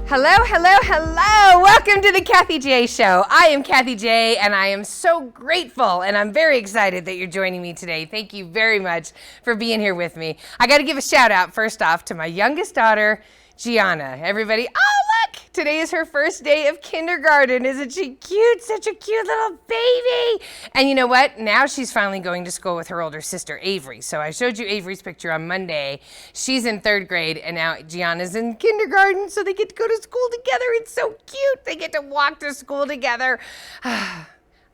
Hello, hello, hello. Welcome to the Kathy J Show. I am Kathy J, and I am so grateful, and I'm very excited that you're joining me today. Thank you very much for being here with me. I got to give a shout out first off to my youngest daughter, Gianna. Everybody, oh look, today is her first day of kindergarten. Isn't she cute? Such a cute little baby. And you know what? Now she's finally going to school with her older sister, Avery. So I showed you Avery's picture on Monday. She's in 3rd grade, and now Gianna's in kindergarten, so they get to go to school together. It's so cute. They get to walk to school together.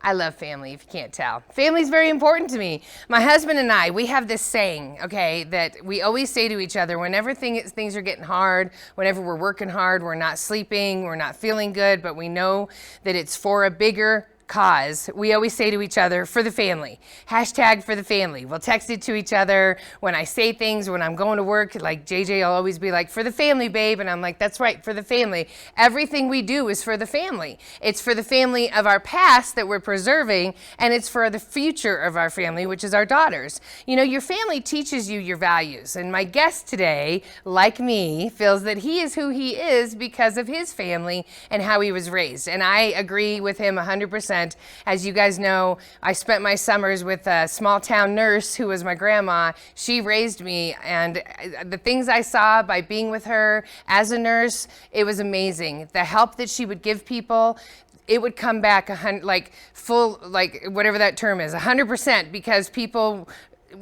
I love family, if you can't tell. Family's very important to me. My husband and I, we have this saying, okay, that we always say to each other whenever things are getting hard, whenever we're working hard, we're not sleeping, we're not feeling good, but we know that it's for a bigger cause. We always say to each other, for the family. Hashtag for the family. We'll text it to each other when I say things, when I'm going to work, like JJ will always be like, for the family, babe. And I'm like, that's right, for the family. Everything we do is for the family. It's for the family of our past that we're preserving, and it's for the future of our family, which is our daughters. You know, your family teaches you your values. And my guest today, like me, feels that he is who he is because of his family and how he was raised. And I agree with him 100%. As you guys know, I spent my summers with a small town nurse who was my grandma. She raised me, and the things I saw by being with her as a nurse, it was amazing. The help that she would give people, it would come back whatever that term is, 100%, because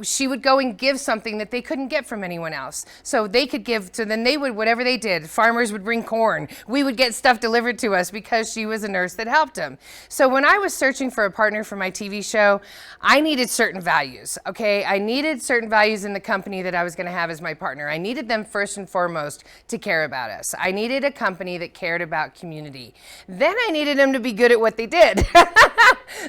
she would go and give something that they couldn't get from anyone else. So they could give, so then they would, whatever they did, farmers would bring corn. We would get stuff delivered to us because she was a nurse that helped them. So when I was searching for a partner for my TV show, I needed certain values, okay? I needed certain values in the company that I was gonna have as my partner. I needed them first and foremost to care about us. I needed a company that cared about community. Then I needed them to be good at what they did.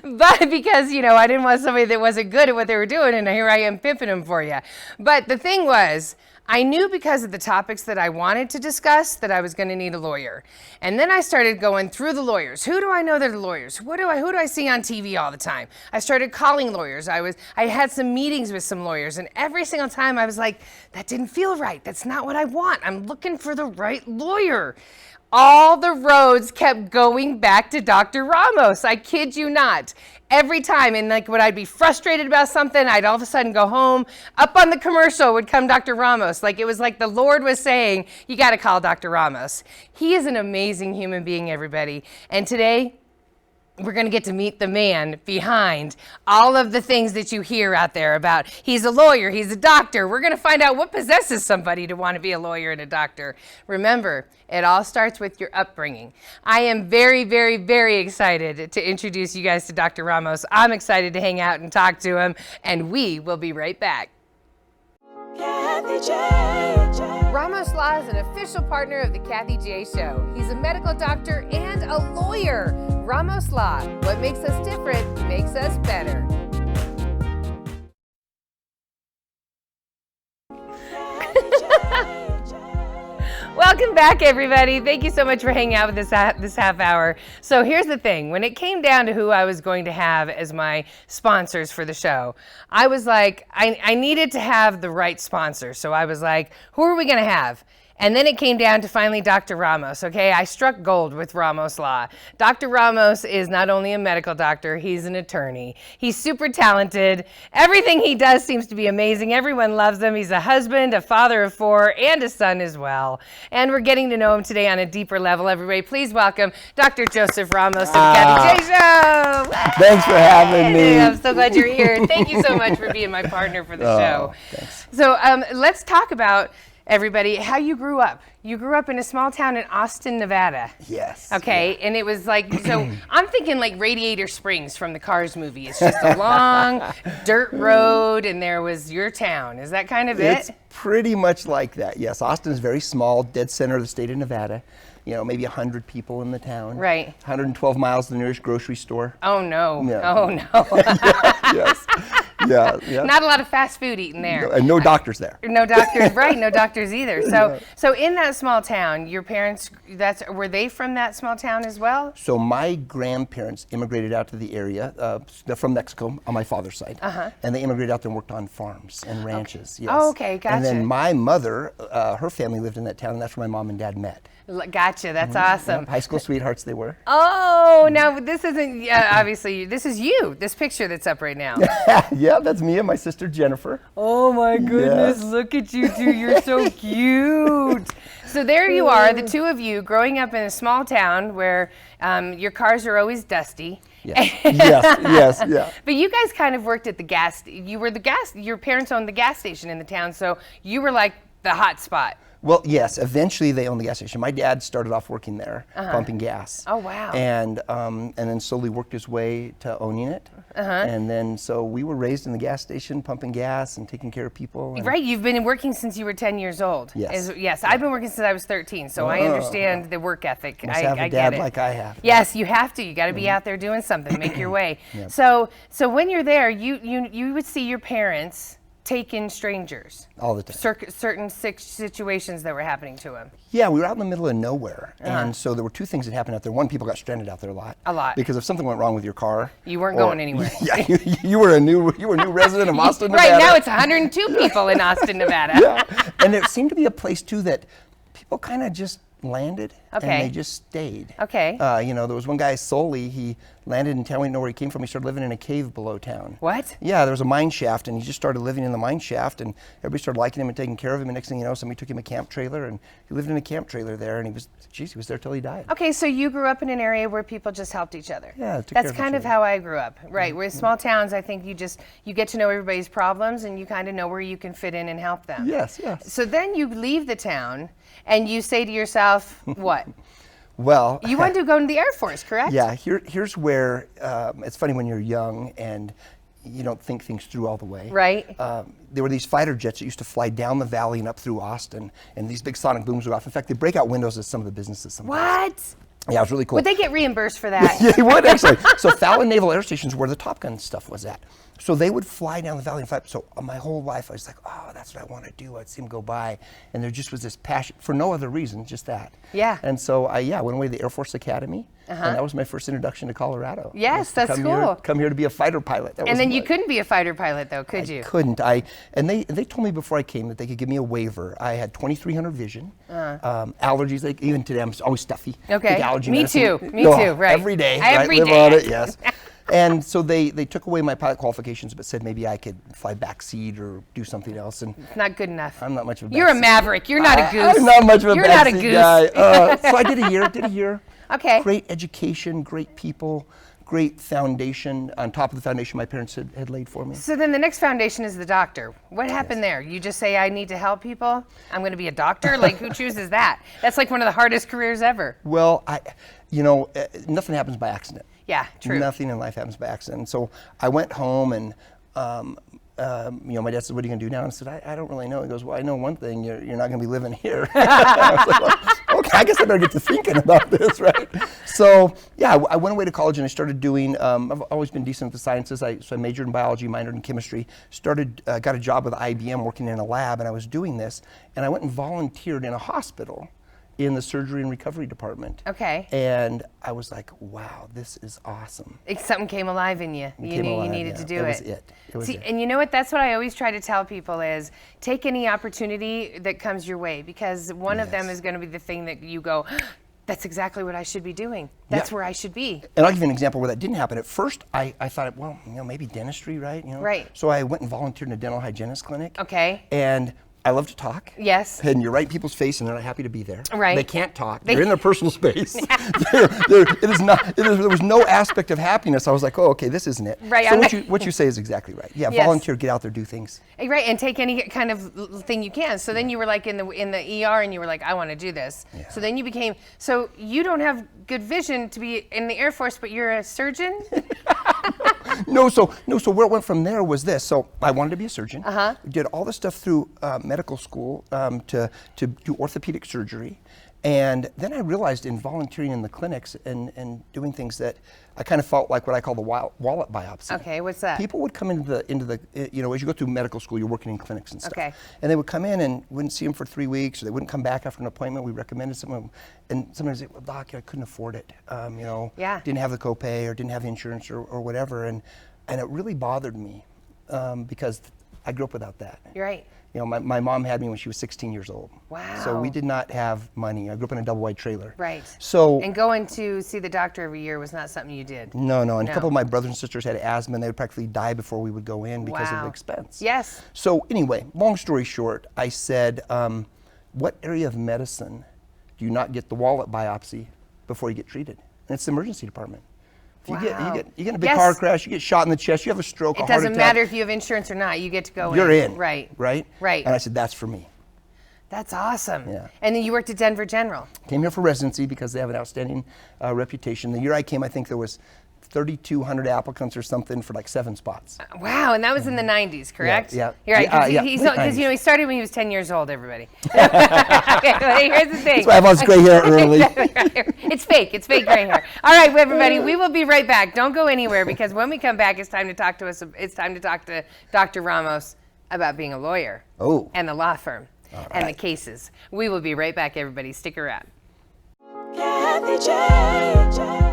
But because, you know, I didn't want somebody that wasn't good at what they were doing, and here I am pimping them for you. But the thing was, I knew because of the topics that I wanted to discuss that I was going to need a lawyer. And then I started going through the lawyers. Who do I know that are lawyers? Who do I see on TV all the time? I started calling lawyers. I had some meetings with some lawyers, and every single time I was like, that didn't feel right. That's not what I want. I'm looking for the right lawyer. All the roads kept going back to Dr. Ramos. I kid you not. Every time, and like when I'd be frustrated about something, I'd all of a sudden go home. Up on the commercial would come Dr. Ramos. Like it was like the Lord was saying, you got to call Dr. Ramos. He is an amazing human being, everybody. And today, we're going to get to meet the man behind all of the things that you hear out there about. He's a lawyer, he's a doctor. We're going to find out what possesses somebody to want to be a lawyer and a doctor. Remember, it all starts with your upbringing. I am very, very, very excited to introduce you guys to Dr. Ramos. I'm excited to hang out and talk to him, and we will be right back. Ramos Law is an official partner of the Kathy J Show. He's a medical doctor and a lawyer. Ramos Law, what makes us different makes us better. Welcome back, everybody. Thank you so much for hanging out with us this half hour. So here's the thing. When it came down to who I was going to have as my sponsors for the show, I was like, I needed to have the right sponsor. So I was like, who are we going to have? And then it came down to finally Dr. Ramos, okay? I struck gold with Ramos Law. Dr. Ramos is not only a medical doctor, he's an attorney. He's super talented. Everything he does seems to be amazing. Everyone loves him. He's a husband, a father of 4, and a son as well. And we're getting to know him today on a deeper level. Everybody, please welcome Dr. Joseph Ramos of Kathy J Show. Thanks for having me. I'm so glad you're here. Thank you so much for being my partner for the show. Thanks. So let's talk about, everybody, how you grew up. You grew up in a small town in Austin, Nevada. Yes. Okay, yeah. And it was like, so I'm thinking like Radiator Springs from the Cars movie. It's just a long dirt road, and there was your town. Is that kind of it? It's pretty much like that, yes. Austin is very small, dead center of the state of Nevada. You know, maybe 100 people in the town. Right. 112 miles to the nearest grocery store. Oh, no. Yeah. Oh, no. Yes. Yeah, yeah. Not a lot of fast food eating there. And no doctors there. No doctors, right? No doctors either. So in that small town, your parents, were they from that small town as well? So my grandparents immigrated out to the area. They're from Mexico on my father's side, and they immigrated out there and worked on farms and ranches. Yes. Oh, okay, gotcha. And then my mother, her family lived in that town, and that's where my mom and dad met. Gotcha. That's awesome. Yep, high school sweethearts they were. Oh, now this isn't obviously. This is you. This picture that's up right now. Yeah, that's me and my sister Jennifer. Oh my goodness! Yes. Look at you two. You're so cute. So there you are, the two of you, growing up in a small town where your cars are always dusty. Yes, yes, yeah. But you guys kind of worked at the gas. You were the gas. Your parents owned the gas station in the town, so you were like the hot spot. Well, yes. Eventually, they owned the gas station. My dad started off working there, pumping gas. Oh wow! And then slowly worked his way to owning it. And then so we were raised in the gas station, pumping gas and taking care of people. And Right. You've been working since you were 10 years old. Yes. Yes. I've been working since I was 13, so I understand the work ethic. Must have a I dad get it. like I have. Yes, you have to. You got to be out there doing something, make your way. Yep. So when you're there, you would see your parents take in strangers. All the time. Certain situations that were happening to them. Yeah, we were out in the middle of nowhere, and so there were two things that happened out there. One, people got stranded out there a lot. A lot. Because if something went wrong with your car, You weren't going anywhere. Yeah, you were a new resident of Austin, Nevada. Right now, it's 102 people in Austin, Nevada. Yeah, and it seemed to be a place too that people kind of just landed Okay. and they just stayed. Okay. There was one guy, Soley, he landed in town, we didn't know where he came from. He started living in a cave below town. What? Yeah, there was a mine shaft, and he just started living in the mine shaft, and everybody started liking him and taking care of him, and next thing you know, somebody took him a camp trailer, and he lived in a camp trailer there, and he was there till he died. Okay, so you grew up in an area where people just helped each other. Yeah, took That's care of kind each of other. how I grew up. Right, with small towns, I think you get to know everybody's problems, and you kind of know where you can fit in and help them. Yes, yes. So then you leave the town, and you say to yourself, what? Well, You wanted to go into the Air Force, correct? yeah, here's where it's funny when you're young and you don't think things through all the way. Right. There were these fighter jets that used to fly down the valley and up through Austin, and these big sonic booms would go off. In fact, they break out windows at some of the businesses sometimes. What? Yeah, it was really cool. Would they get reimbursed for that? Yeah, they would actually. So Fallon Naval Air Station is where the Top Gun stuff was at. So they would fly down the valley and fly. So my whole life I was like, oh, that's what I want to do. I'd see them go by, and there just was this passion for no other reason, just that. Yeah. And so I went away to the Air Force Academy, and that was my first introduction to Colorado. Yes, Was to that's come cool. Come here to be a fighter pilot. That And was then you my- couldn't be a fighter pilot, though, could you? Couldn't. And they told me before I came that they could give me a waiver. I had 2300 vision, allergies. Even today I'm always stuffy. Okay. Take allergy Me medicine. too. Me too. Right. Every day. Every right? day. Live on it. Yes. And so they took away my pilot qualifications, but said maybe I could fly backseat or do something else. And It's not good enough. I'm not much of a You're a backseat- maverick. You're not a goose. I'm not much of a You're not a backseat goose. guy. So I did a year. Okay. Great education, great people, great foundation on top of the foundation my parents had laid for me. So then the next foundation is the doctor. What happened there? You just say, I need to help people? I'm going to be a doctor? Like, who chooses that? That's like one of the hardest careers ever. Well, nothing happens by accident. Yeah, true. Nothing in life happens by accident. So I went home and, my dad said, what are you going to do now? And I said, I don't really know. He goes, well, I know one thing. You're not going to be living here. I was like, well, okay, I guess I better get to thinking about this, right? So, yeah, I went away to college and I started doing, I've always been decent at the sciences. So I majored in biology, minored in chemistry, got a job with IBM working in a lab, and I was doing this. And I went and volunteered in a hospital in the surgery and recovery department. Okay. And I was like, wow, this is awesome. Something came alive in you. You knew you needed to do it. That was See, it. and you know what? That's what I always try to tell people is take any opportunity that comes your way, because one of them Yes. is going to be the thing that you go, that's exactly what I should be doing. That's where I should be. And I'll give you an example where that didn't happen. At first, I thought, well, maybe dentistry, right? Right. So I went and volunteered in a dental hygienist clinic. Okay. And I love to talk. Yes. And you're right in people's face, and they're not happy to be there. Right. They can't talk. They're in their personal space. There was no aspect of happiness. I was like, oh, okay, this isn't it. Right, So what you say is exactly right. Yeah, Yes. volunteer, get out there, do things. Right, and take any kind of thing you can. So then you were like in the ER, and you were like, I want to do this. Yeah. So then you became. So you don't have good vision to be in the Air Force, but you're a surgeon. No, so where it went from there was this. So I wanted to be a surgeon. Did all the stuff through medical school to do orthopedic surgery, And then I realized in volunteering in the clinics and doing things that I kind of felt like what I call the wallet biopsy. Okay, what's that? People would come into the you know, as you go through medical school, you're working in clinics and stuff. Okay. And they would come in and wouldn't see them for 3 weeks, or they wouldn't come back after an appointment. We recommended someone, and sometimes they, well, doc, I couldn't afford it. You know, didn't have the copay or didn't have the insurance or whatever, and it really bothered me because I grew up without that. You're right. You know, my mom had me when she was 16 years old. Wow. So we did not have money. I grew up in a double wide trailer. Right. So and going to see the doctor every year was not something you did. No. And a couple of my brothers and sisters had asthma, and they would practically die before we would go in because of the expense. Yes. So anyway, long story short, I said, what area of medicine do you not get the wallet biopsy before you get treated? And it's the emergency department. If you get in a big car crash, you get shot in the chest, you have a stroke, a heart attack. It doesn't matter if you have insurance or not, you get to go in. You're in. Right. Right? Right. And I said, that's for me. That's awesome. Yeah. And then you worked at Denver General. Came here for residency because they have an outstanding reputation. The year I came, I think there was 3,200 applicants or something for like 7 spots. Wow, and that was in the 90s, correct? Yeah. You're right, because Yeah, you know, he started when he was 10 years old, everybody. Okay, well, here's the thing. That's why I have all this gray hair early. It's fake gray hair. All right, everybody, we will be right back. Don't go anywhere, because when we come back, it's time to talk to Dr. Ramos about being a lawyer. Oh. And the law firm. And the cases. We will be right back, everybody. Stick around. Kathy J.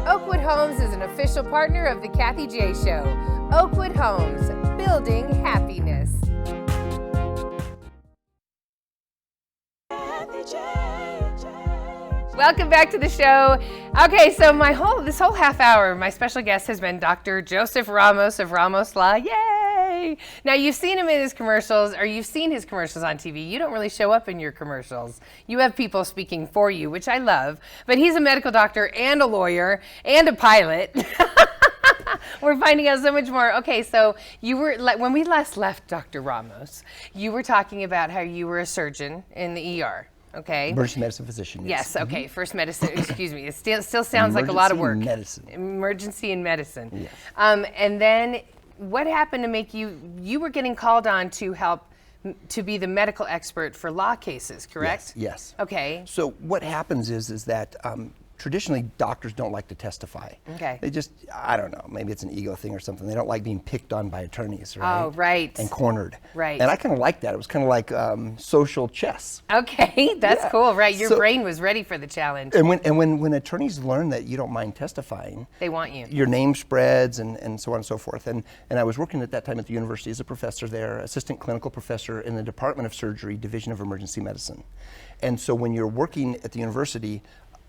Oakwood Homes is an official partner of the Kathy J. Show. Oakwood Homes, building happiness. Welcome back to the show. Okay, so this whole half hour, my special guest has been Dr. Joseph Ramos of Ramos Law. Yay! Now, you've seen him in his commercials, or you've seen his commercials on TV. You don't really show up in your commercials. You have people speaking for you, which I love. But he's a medical doctor and a lawyer and a pilot. We're finding out so much more. Okay, so you were, when we last left Dr. Ramos, you were talking about how you were a surgeon in the ER. Okay. Emergency medicine physician. Yes. Okay. First medicine. Excuse me. It still sounds like a lot of work. Emergency in medicine. Yes. And then, what happened to make you were getting called on to help to be the medical expert for law cases, correct? Yes. Okay. So what happens is that traditionally doctors don't like to testify. Okay. They just, I don't know, maybe it's an ego thing or something. They don't like being picked on by attorneys, right? Oh, right. And cornered. Right. And I kind of like that. It was kind of like social chess. Okay, that's cool, right? Your brain was ready for the challenge. And when attorneys learn that you don't mind testifying, they want you. Your name spreads and so on and so forth. And I was working at that time at the university as a professor there, assistant clinical professor in the Department of Surgery, Division of Emergency Medicine. And so when you're working at the university,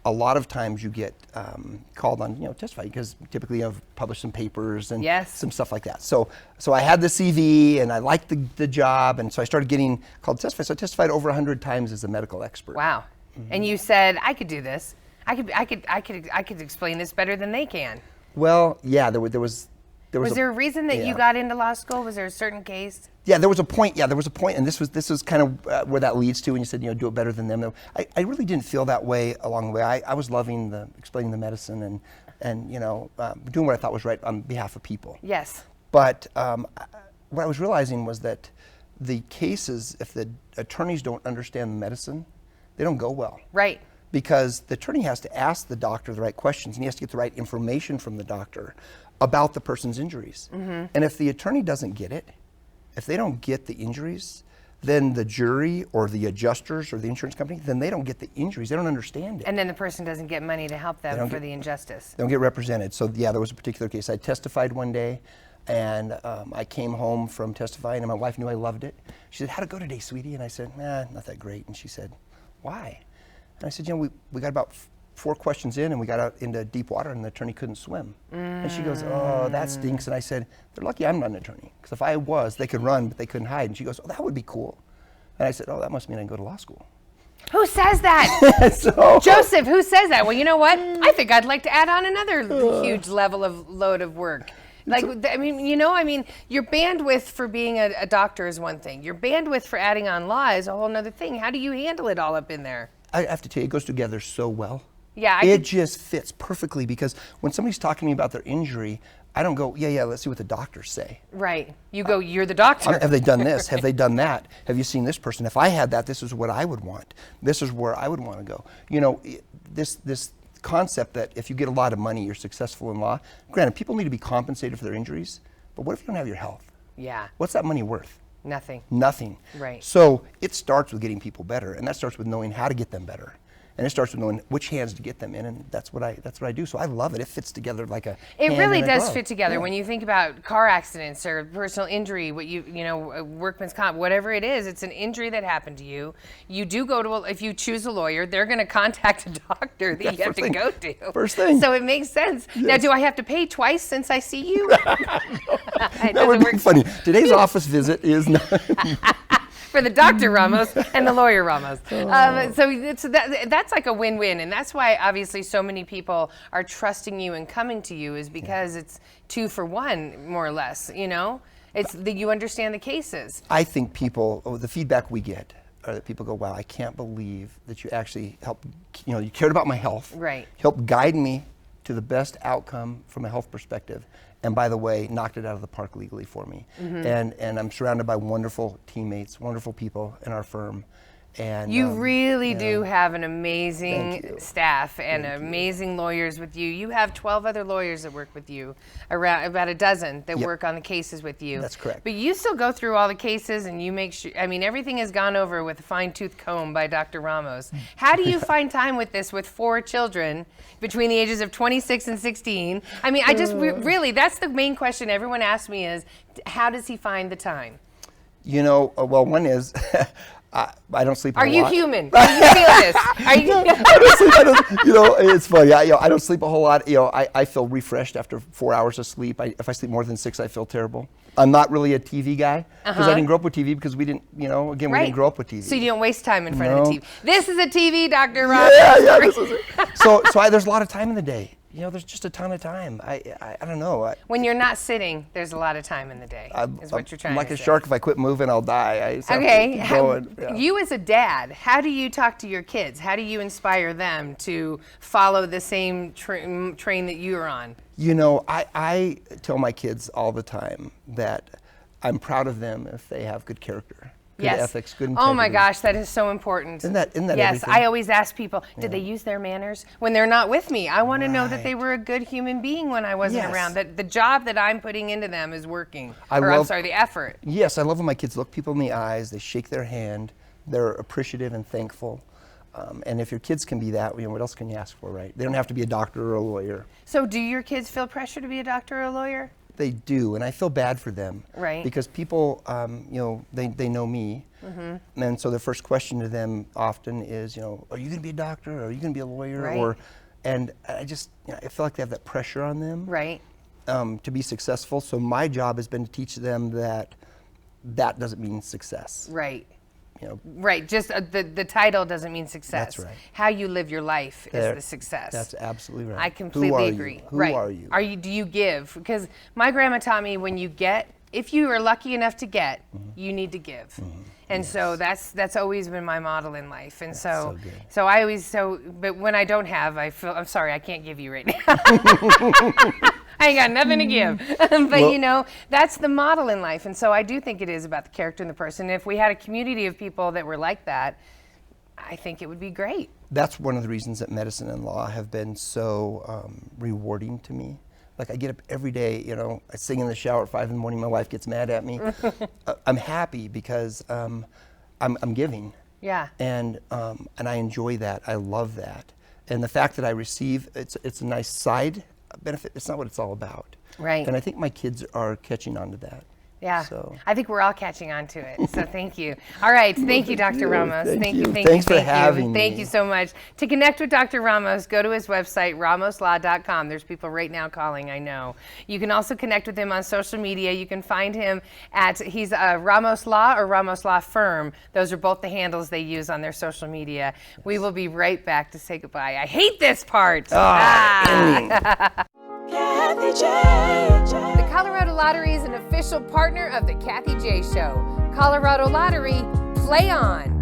a lot of times you get called on, testify, because typically I've published some papers and some stuff like that. So I had the CV and I liked the job, and so I started getting called to testify. So I testified over 100 times as a medical expert. Wow. Mm-hmm. And you said, I could do this. I could explain this better than they can. Well, yeah, there was there a reason that you got into law school? Was there a certain case? Yeah, there was a point. Yeah, there was a point, and this was kind of where that leads to. And you said, do it better than them. I really didn't feel that way along the way. I was loving explaining the medicine and doing what I thought was right on behalf of people. Yes. But what I was realizing was that the cases, if the attorneys don't understand the medicine, they don't go well. Right. Because the attorney has to ask the doctor the right questions, and he has to get the right information from the doctor about the person's injuries. Mm-hmm. And if the attorney doesn't get it, if they don't get the injuries, then the jury or the adjusters or the insurance company, then they don't get the injuries. They don't understand it. And then the person doesn't get money to help them for the injustice. They don't get represented. So yeah, there was a particular case. I testified one day, and I came home from testifying, and my wife knew I loved it. She said, "How'd it go today, sweetie?" And I said, "Not that great." And she said, "Why?" And I said, we got about 4 questions in, and we got out into deep water, and the attorney couldn't swim. And she goes, "Oh, that stinks." And I said, "They're lucky I'm not an attorney, because if I was, they could run, but they couldn't hide." And she goes, "Oh, that would be cool." And I said, "Oh, that must mean I can go to law school." Who says that? Joseph, who says that? Well, you know what? I think I'd like to add on another huge load of work. Your bandwidth for being a doctor is one thing. Your bandwidth for adding on law is a whole other thing. How do you handle it all up in there? I have to tell you, it goes together so well. Yeah, it just fits perfectly, because when somebody's talking to me about their injury, I don't go, yeah, let's see what the doctors say. Right. You go, you're the doctor. Have they done this? Have they done that? Have you seen this person? If I had that, this is what I would want. This is where I would want to go. You know, this concept that if you get a lot of money, you're successful in law. Granted, people need to be compensated for their injuries, but what if you don't have your health? Yeah. What's that money worth? Nothing. Nothing. Right. So it starts with getting people better, and that starts with knowing how to get them better. And it starts with knowing which hands to get them in, and that's what I do. So I love it. It fits together like a It hand really in a does glove. fit together. Yeah. When you think about car accidents or personal injury, what you know, workman's comp, whatever it is, it's an injury that happened to you. You do go to, if you choose a lawyer, they're going to contact a doctor that you have first to thing. go to. First thing. So it makes sense. Yes. Now, do I have to pay twice since I see you? That would be funny. Today's office visit is not. For the Dr. Ramos and the lawyer Ramos. So that's like a win-win. And that's why obviously so many people are trusting you and coming to you, is because it's 2 for 1, more or less, you know? It's that you understand the cases. I think people, the feedback we get are that people go, wow, I can't believe that you actually helped, you cared about my health. Right. Helped guide me to the best outcome from a health perspective. And by the way, knocked it out of the park legally for me. Mm-hmm. And I'm surrounded by wonderful teammates, wonderful people in our firm. And You really you do know, have an Thank amazing you. staff and amazing lawyers with you. You have 12 other lawyers that work with you, around about a dozen that Yep. work on the cases with you. That's correct. But you still go through all the cases and you make sure, I mean, everything is gone over with a fine-tooth comb by Dr. Ramos. How do you find time with this with 4 children between the ages of 26 and 16? I mean, I just really, that's the main question everyone asks me is, how does he find the time? Well, one is, I don't sleep a Are whole you lot. human? Can you feel this? Are you? It's funny. I don't sleep a whole lot. I feel refreshed after 4 hours of sleep. If I sleep more than 6, I feel terrible. I'm not really a TV guy because I didn't grow up with TV because we didn't, again, we didn't grow up with TV. So you don't waste time in front of No. the TV. This is a TV, Dr. Ramos. Yeah, this is it. So there's a lot of time in the day. There's just a ton of time. I don't know. When you're not sitting, there's a lot of time in the day, is what you're trying I'm like to a say. shark. If I quit moving, I'll die. I just have to Okay, keep going. Yeah. you as a dad, how do you talk to your kids? How do you inspire them to follow the same train that you're on? I tell my kids all the time that I'm proud of them if they have good character, good ethics, good integrity. Oh my gosh, that is so important. Isn't that Yes, everything? I always ask people, did they use their manners when they're not with me? I want to know that they Right. were a good human being when I wasn't Yes. around, that the job that I'm putting into them is working. I I'm love- sorry, the effort. Yes, I love when my kids look people in the eyes, they shake their hand, they're appreciative and thankful. And if your kids can be that, what else can you ask for, right? They don't have to be a doctor or a lawyer. So do your kids feel pressure to be a doctor or a lawyer? They do, and I feel bad for them. Right. Because people, they know me, and so the first question to them often is, are you going to be a doctor? Or are you going to be a lawyer? Right. And I just, I feel like they have that pressure on them. Right. To be successful. So my job has been to teach them that doesn't mean success. Right. You know, Right. Just the title doesn't mean success. That's right. How you live your life There- is the success. That's absolutely right. I completely agree. Who right. are you? Do you give? Because my grandma taught me if you are lucky enough to get, you need to give. And so that's always been my model in life. And so good. but when I don't have, I'm sorry, I can't give you right now. I ain't got nothing to give. But that's the model in life. And so I do think it is about the character and the person. If we had a community of people that were like that, I think it would be great. That's one of the reasons that medicine and law have been so rewarding to me. Like I get up every day, I sing in the shower at 5 in the morning. My wife gets mad at me. I'm happy because I'm giving. Yeah. And I enjoy that. I love that. And the fact that I receive, it's a nice side benefit. It's not what it's all about. Right. And I think my kids are catching on to that. Yeah, So. I think we're all catching on to it. So thank you. All right, thank you, Dr. Ramos. Thank you. Thank Thanks you. for having me. Thank you so much. To connect with Dr. Ramos, go to his website, ramoslaw.com. There's people right now calling, I know. You can also connect with him on social media. You can find him he's Ramos Law or Ramos Law Firm. Those are both the handles they use on their social media. Yes. We will be right back to say goodbye. I hate this part. Kathy J. The Colorado Lottery is an official partner of the Kathy J Show. Colorado Lottery, play on.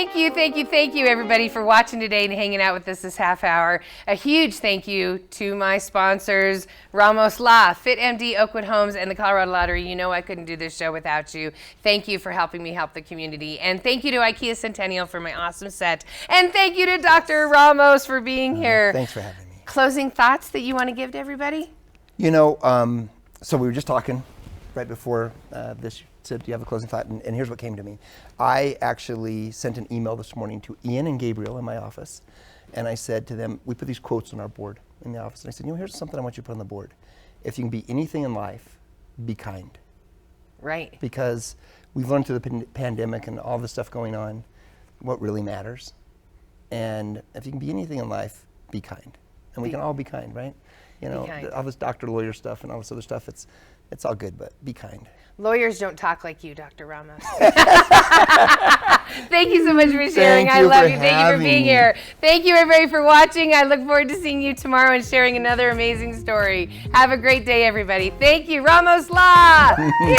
Thank you, everybody, for watching today and hanging out with us this half hour. A huge thank you to my sponsors, Ramos Law, FitMD, Oakwood Homes, and the Colorado Lottery. You know I couldn't do this show without you. Thank you for helping me help the community. And thank you to IKEA Centennial for my awesome set. And thank you to Dr. Ramos for being here. Thanks for having me. Closing thoughts that you want to give to everybody? You know, so we were just talking right before this. Said, do you have a closing thought? And here's what came to me. I actually sent an email this morning to Ian and Gabriel in my office. And I said to them, we put these quotes on our board in the office. And I said, you know, here's something I want you to put on the board. If you can be anything in life, be kind. Right. Because we've learned through the pandemic and all this stuff going on, what really matters. And if you can be anything in life, be kind. And we can all be kind, right? You know, all this doctor, lawyer stuff and all this other stuff, it's all good, but be kind. Lawyers don't talk like you, Dr. Ramos. Thank you so much for sharing. I love you. Thank you for being here. Thank you, everybody, for watching. I look forward to seeing you tomorrow and sharing another amazing story. Have a great day, everybody. Thank you, Ramos Law. Yay!